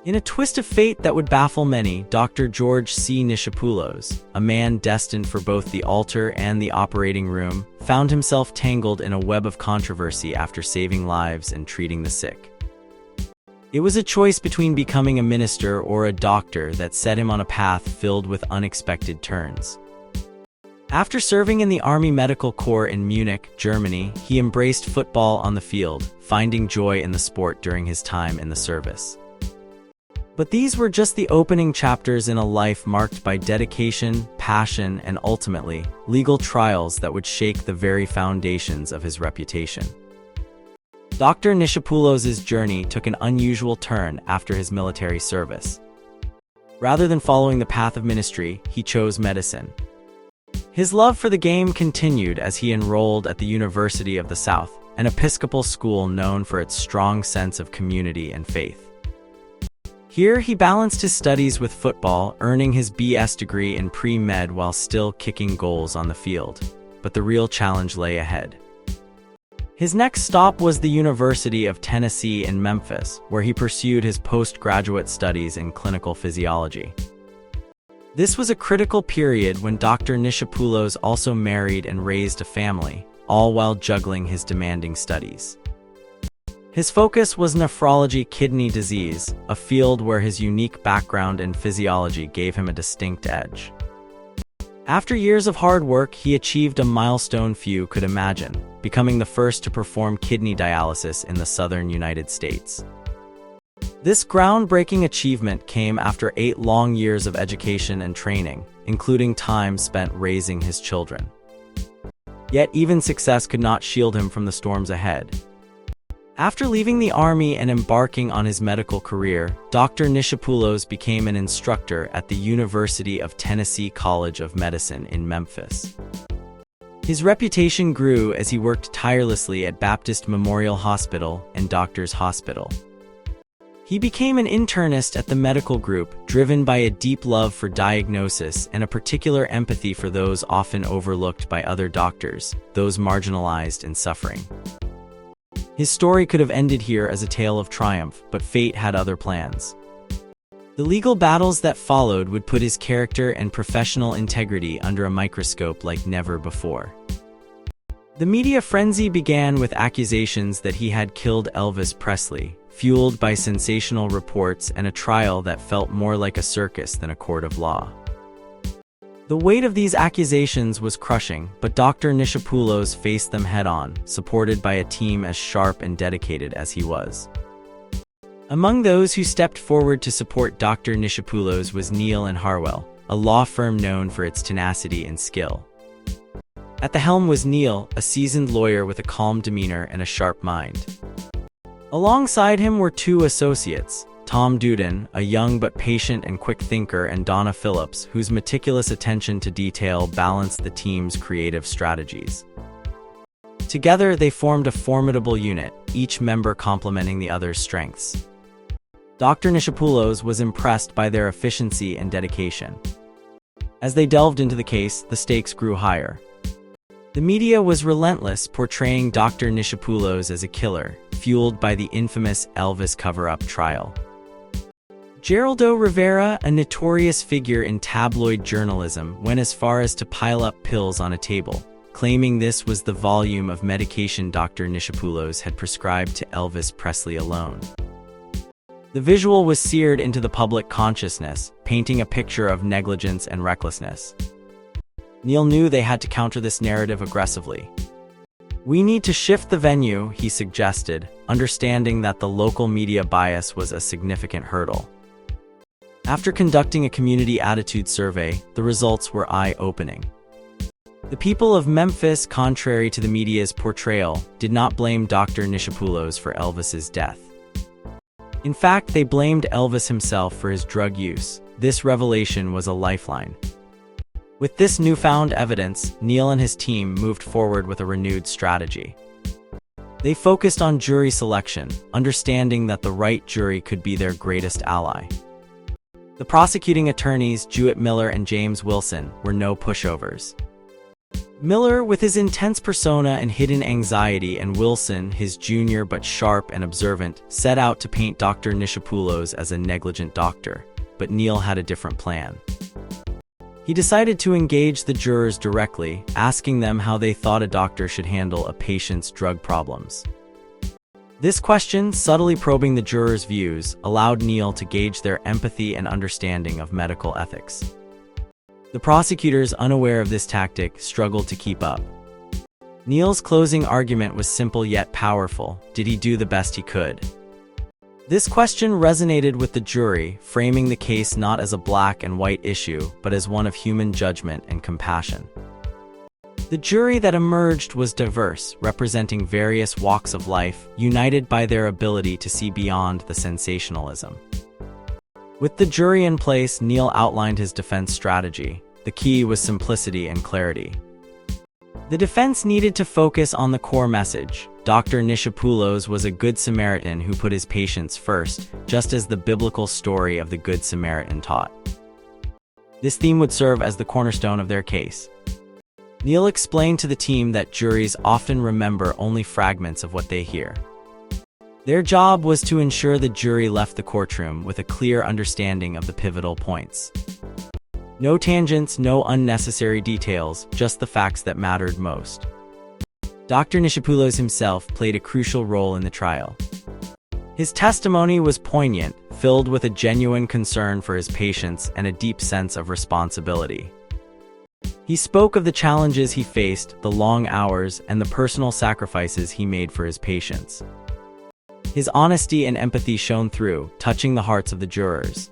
In a twist of fate that would baffle many, Dr. George C. Nishopoulos, a man destined for both the altar and the operating room, found himself tangled in a web of controversy after saving lives and treating the sick. It was a choice between becoming a minister or a doctor that set him on a path filled with unexpected turns. After serving in the Army Medical Corps in Munich, Germany, he embraced football on the field, finding joy in the sport during his time in the service. But these were just the opening chapters in a life marked by dedication, passion, and ultimately, legal trials that would shake the very foundations of his reputation. Dr. Nishopoulos's journey took an unusual turn after his military service. Rather than following the path of ministry, he chose medicine. His love for the game continued as he enrolled at the University of the South, an Episcopal school known for its strong sense of community and faith. Here, he balanced his studies with football, earning his BS degree in pre-med while still kicking goals on the field. But the real challenge lay ahead. His next stop was the University of Tennessee in Memphis, where he pursued his postgraduate studies in clinical physiology. This was a critical period when Dr. Nishopoulos also married and raised a family, all while juggling his demanding studies. His focus was nephrology kidney disease, a field where his unique background in physiology gave him a distinct edge. After years of hard work, he achieved a milestone few could imagine, becoming the first to perform kidney dialysis in the southern United States. This groundbreaking achievement came after 8 long years of education and training, including time spent raising his children. Yet even success could not shield him from the storms ahead. After leaving the Army and embarking on his medical career, Dr. Nishopoulos became an instructor at the University of Tennessee College of Medicine in Memphis. His reputation grew as he worked tirelessly at Baptist Memorial Hospital and Doctors Hospital. He became an internist at the medical group, driven by a deep love for diagnosis and a particular empathy for those often overlooked by other doctors, those marginalized and suffering. His story could have ended here as a tale of triumph, but fate had other plans. The legal battles that followed would put his character and professional integrity under a microscope like never before. The media frenzy began with accusations that he had killed Elvis Presley, fueled by sensational reports and a trial that felt more like a circus than a court of law. The weight of these accusations was crushing, but Dr. Nishopoulos faced them head-on, supported by a team as sharp and dedicated as he was. Among those who stepped forward to support Dr. Nishopoulos was Neal & Harwell, a law firm known for its tenacity and skill. At the helm was Neal, a seasoned lawyer with a calm demeanor and a sharp mind. Alongside him were 2 associates, Tom Duden, a young but patient and quick thinker, and Donna Phillips, whose meticulous attention to detail balanced the team's creative strategies. Together, they formed a formidable unit, each member complementing the other's strengths. Dr. Nishopoulos was impressed by their efficiency and dedication. As they delved into the case, the stakes grew higher. The media was relentless, portraying Dr. Nishopoulos as a killer, fueled by the infamous Elvis cover-up trial. Geraldo Rivera, a notorious figure in tabloid journalism, went as far as to pile up pills on a table, claiming this was the volume of medication Dr. Nishopoulos had prescribed to Elvis Presley alone. The visual was seared into the public consciousness, painting a picture of negligence and recklessness. Neal knew they had to counter this narrative aggressively. "We need to shift the venue," he suggested, understanding that the local media bias was a significant hurdle. After conducting a community attitude survey, the results were eye-opening. The people of Memphis, contrary to the media's portrayal, did not blame Dr. Nishopoulos for Elvis's death. In fact, they blamed Elvis himself for his drug use. This revelation was a lifeline. With this newfound evidence, Neal and his team moved forward with a renewed strategy. They focused on jury selection, understanding that the right jury could be their greatest ally. The prosecuting attorneys, Jewett Miller and James Wilson, were no pushovers. Miller, with his intense persona and hidden anxiety, and Wilson, his junior but sharp and observant, set out to paint Dr. Nishapoulos as a negligent doctor, but Neal had a different plan. He decided to engage the jurors directly, asking them how they thought a doctor should handle a patient's drug problems. This question, subtly probing the jurors' views, allowed Neal to gauge their empathy and understanding of medical ethics. The prosecutors, unaware of this tactic, struggled to keep up. Neal's closing argument was simple yet powerful. Did he do the best he could? This question resonated with the jury, framing the case not as a black and white issue, but as one of human judgment and compassion. The jury that emerged was diverse, representing various walks of life, united by their ability to see beyond the sensationalism. With the jury in place, Neal outlined his defense strategy. The key was simplicity and clarity. The defense needed to focus on the core message. Dr. Nishapoulos was a good Samaritan who put his patients first, just as the biblical story of the Good Samaritan taught. This theme would serve as the cornerstone of their case. Neal explained to the team that juries often remember only fragments of what they hear. Their job was to ensure the jury left the courtroom with a clear understanding of the pivotal points. No tangents, no unnecessary details, just the facts that mattered most. Dr. Nishapoulos himself played a crucial role in the trial. His testimony was poignant, filled with a genuine concern for his patients and a deep sense of responsibility. He spoke of the challenges he faced, the long hours, and the personal sacrifices he made for his patients. His honesty and empathy shone through, touching the hearts of the jurors.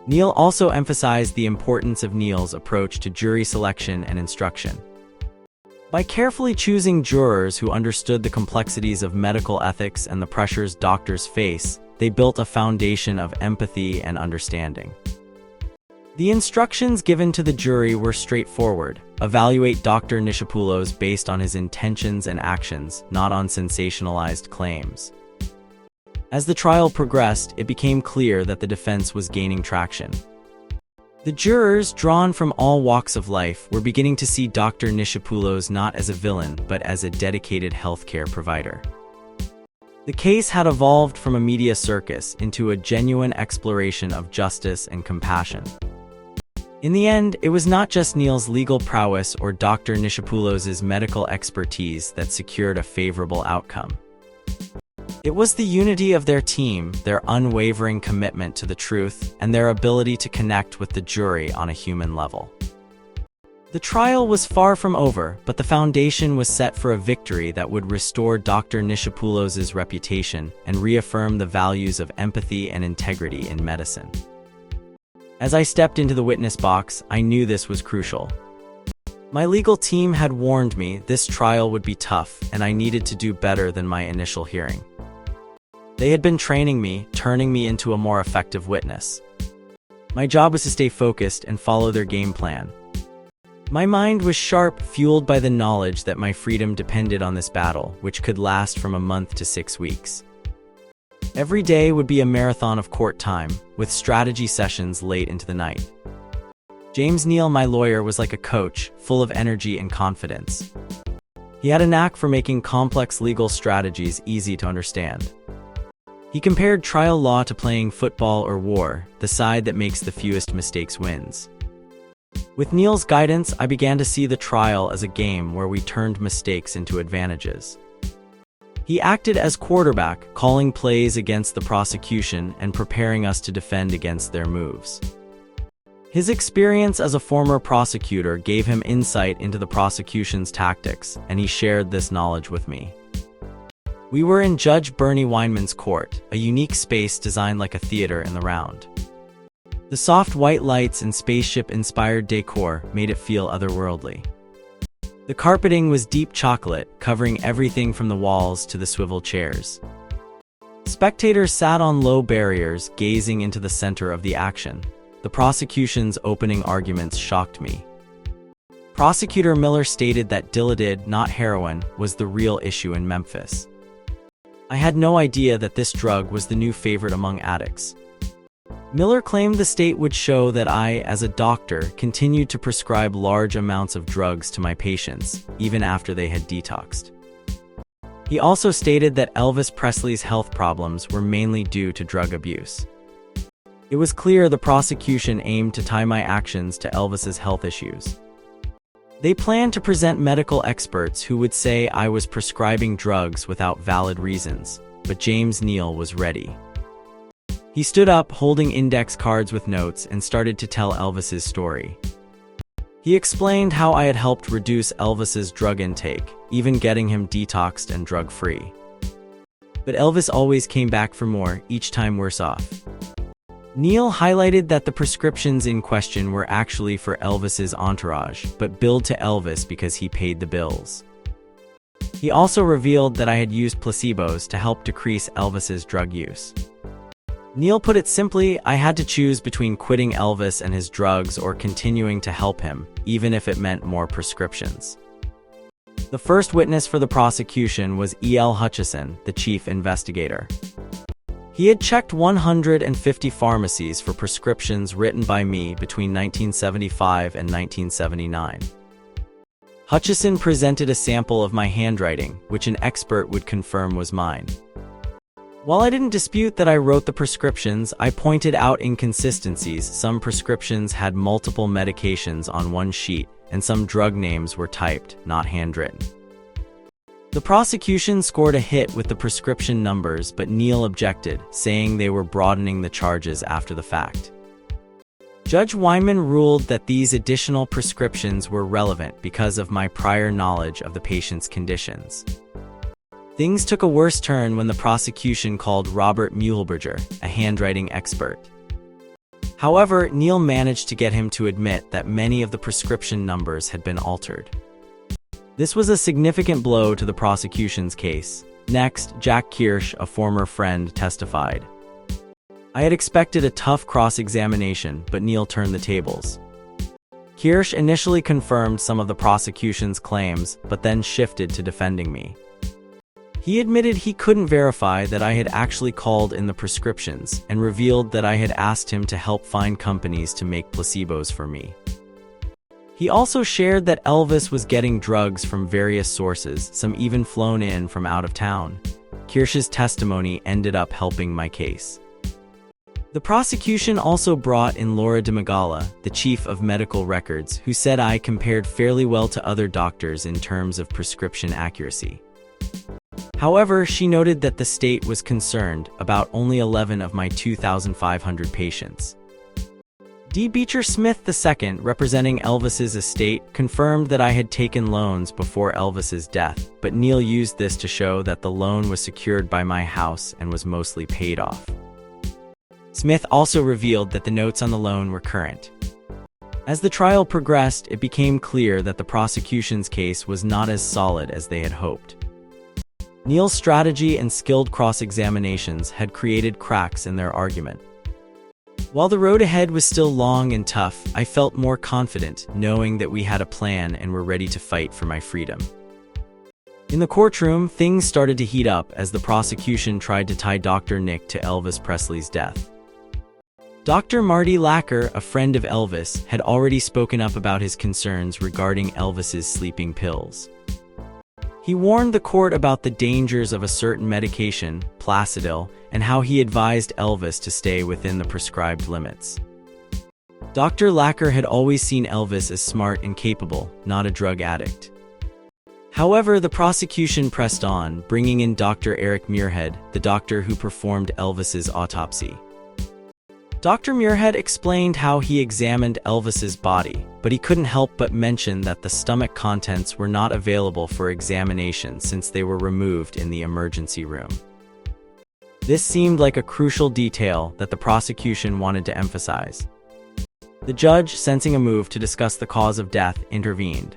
Neal also emphasized the importance of Neal's approach to jury selection and instruction. By carefully choosing jurors who understood the complexities of medical ethics and the pressures doctors face, they built a foundation of empathy and understanding. The instructions given to the jury were straightforward. Evaluate Dr. Nishapoulos based on his intentions and actions, not on sensationalized claims. As the trial progressed, it became clear that the defense was gaining traction. The jurors, drawn from all walks of life, were beginning to see Dr. Nishapoulos not as a villain, but as a dedicated healthcare provider. The case had evolved from a media circus into a genuine exploration of justice and compassion. In the end, it was not just Neal's legal prowess or Dr. Nishapoulos' medical expertise that secured a favorable outcome. It was the unity of their team, their unwavering commitment to the truth, and their ability to connect with the jury on a human level. The trial was far from over, but the foundation was set for a victory that would restore Dr. Nishapoulos' reputation and reaffirm the values of empathy and integrity in medicine. As I stepped into the witness box, I knew this was crucial. My legal team had warned me this trial would be tough, and I needed to do better than my initial hearing. They had been training me, turning me into a more effective witness. My job was to stay focused and follow their game plan. My mind was sharp, fueled by the knowledge that my freedom depended on this battle, which could last from a month to 6 weeks. Every day would be a marathon of court time, with strategy sessions late into the night. James Neal, my lawyer, was like a coach, full of energy and confidence. He had a knack for making complex legal strategies easy to understand. He compared trial law to playing football or war, the side that makes the fewest mistakes wins. With Neal's guidance, I began to see the trial as a game where we turned mistakes into advantages. He acted as quarterback, calling plays against the prosecution and preparing us to defend against their moves. His experience as a former prosecutor gave him insight into the prosecution's tactics, and he shared this knowledge with me. We were in Judge Bernie Weinman's court, a unique space designed like a theater in the round. The soft white lights and spaceship-inspired decor made it feel otherworldly. The carpeting was deep chocolate, covering everything from the walls to the swivel chairs. Spectators sat on low barriers, gazing into the center of the action. The prosecution's opening arguments shocked me. Prosecutor Miller stated that Dilaudid, not heroin, was the real issue in Memphis. I had no idea that this drug was the new favorite among addicts. Miller claimed the state would show that I, as a doctor, continued to prescribe large amounts of drugs to my patients, even after they had detoxed. He also stated that Elvis Presley's health problems were mainly due to drug abuse. It was clear the prosecution aimed to tie my actions to Elvis's health issues. They planned to present medical experts who would say I was prescribing drugs without valid reasons, but James Neal was ready. He stood up, holding index cards with notes, and started to tell Elvis's story. He explained how I had helped reduce Elvis's drug intake, even getting him detoxed and drug-free. But Elvis always came back for more, each time worse off. Neal highlighted that the prescriptions in question were actually for Elvis's entourage, but billed to Elvis because he paid the bills. He also revealed that I had used placebos to help decrease Elvis's drug use. Neal put it simply, I had to choose between quitting Elvis and his drugs or continuing to help him, even if it meant more prescriptions. The first witness for the prosecution was E.L. Hutchison, the chief investigator. He had checked 150 pharmacies for prescriptions written by me between 1975 and 1979. Hutchison presented a sample of my handwriting, which an expert would confirm was mine. While I didn't dispute that I wrote the prescriptions, I pointed out inconsistencies. Some prescriptions had multiple medications on one sheet, and some drug names were typed, not handwritten. The prosecution scored a hit with the prescription numbers, but Neal objected, saying they were broadening the charges after the fact. Judge Wyman ruled that these additional prescriptions were relevant because of my prior knowledge of the patient's conditions. Things took a worse turn when the prosecution called Robert Muehlberger, a handwriting expert. However, Neal managed to get him to admit that many of the prescription numbers had been altered. This was a significant blow to the prosecution's case. Next, Jack Kirsch, a former friend, testified. I had expected a tough cross-examination, but Neal turned the tables. Kirsch initially confirmed some of the prosecution's claims, but then shifted to defending me. He admitted he couldn't verify that I had actually called in the prescriptions and revealed that I had asked him to help find companies to make placebos for me. He also shared that Elvis was getting drugs from various sources, some even flown in from out of town. Kirsch's testimony ended up helping my case. The prosecution also brought in Laura DeMagala, the chief of medical records, who said I compared fairly well to other doctors in terms of prescription accuracy. However, she noted that the state was concerned about only 11 of my 2,500 patients. D. Beecher Smith II, representing Elvis's estate, confirmed that I had taken loans before Elvis's death, but Neal used this to show that the loan was secured by my house and was mostly paid off. Smith also revealed that the notes on the loan were current. As the trial progressed, it became clear that the prosecution's case was not as solid as they had hoped. Neal's strategy and skilled cross-examinations had created cracks in their argument. While the road ahead was still long and tough, I felt more confident, knowing that we had a plan and were ready to fight for my freedom. In the courtroom, things started to heat up as the prosecution tried to tie Dr. Nick to Elvis Presley's death. Dr. Marty Lacker, a friend of Elvis, had already spoken up about his concerns regarding Elvis's sleeping pills. He warned the court about the dangers of a certain medication, Placidil, and how he advised Elvis to stay within the prescribed limits. Dr. Lacker had always seen Elvis as smart and capable, not a drug addict. However, the prosecution pressed on, bringing in Dr. Eric Muirhead, the doctor who performed Elvis's autopsy. Dr. Muirhead explained how he examined Elvis's body, but he couldn't help but mention that the stomach contents were not available for examination since they were removed in the emergency room. This seemed like a crucial detail that the prosecution wanted to emphasize. The judge, sensing a move to discuss the cause of death, intervened.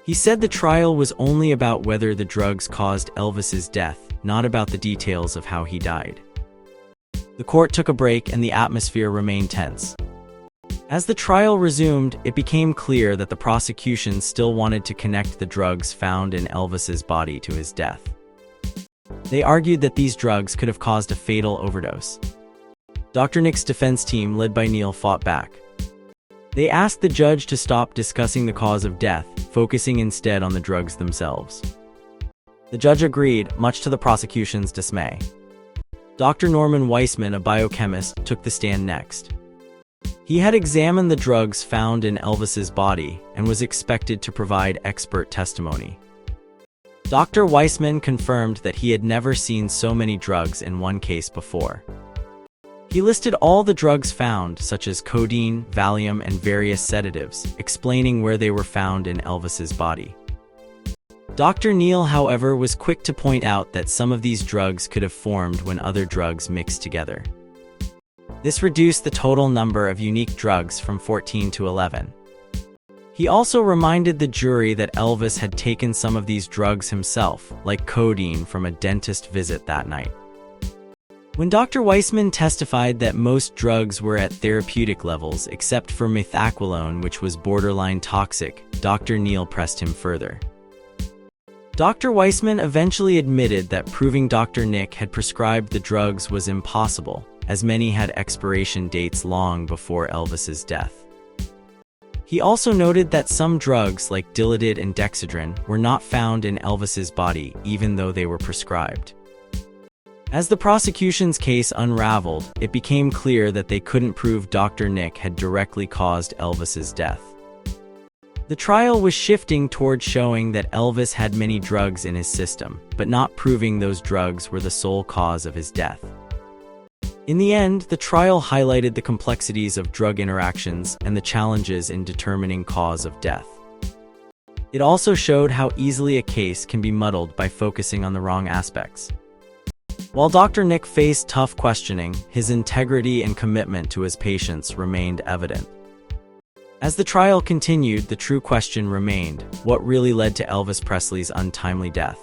He said the trial was only about whether the drugs caused Elvis's death, not about the details of how he died. The court took a break and the atmosphere remained tense. As the trial resumed, it became clear that the prosecution still wanted to connect the drugs found in Elvis's body to his death. They argued that these drugs could have caused a fatal overdose. Dr. Nick's defense team, led by Neal, fought back. They asked the judge to stop discussing the cause of death, focusing instead on the drugs themselves. The judge agreed, much to the prosecution's dismay. Dr. Norman Weissman, a biochemist, took the stand next. He had examined the drugs found in Elvis's body and was expected to provide expert testimony. Dr. Weissman confirmed that he had never seen so many drugs in one case before. He listed all the drugs found, such as codeine, Valium, and various sedatives, explaining where they were found in Elvis's body. Dr. Neal, however, was quick to point out that some of these drugs could have formed when other drugs mixed together. This reduced the total number of unique drugs from 14 to 11. He also reminded the jury that Elvis had taken some of these drugs himself, like codeine, from a dentist visit that night. When Dr. Weissman testified that most drugs were at therapeutic levels except for methaqualone, which was borderline toxic, Dr. Neal pressed him further. Dr. Weissman eventually admitted that proving Dr. Nick had prescribed the drugs was impossible, as many had expiration dates long before Elvis's death. He also noted that some drugs like Dilaudid and Dexedrine were not found in Elvis's body, even though they were prescribed. As the prosecution's case unraveled, it became clear that they couldn't prove Dr. Nick had directly caused Elvis's death. The trial was shifting toward showing that Elvis had many drugs in his system, but not proving those drugs were the sole cause of his death. In the end, the trial highlighted the complexities of drug interactions and the challenges in determining cause of death. It also showed how easily a case can be muddled by focusing on the wrong aspects. While Dr. Nick faced tough questioning, his integrity and commitment to his patients remained evident. As the trial continued, the true question remained: what really led to Elvis Presley's untimely death?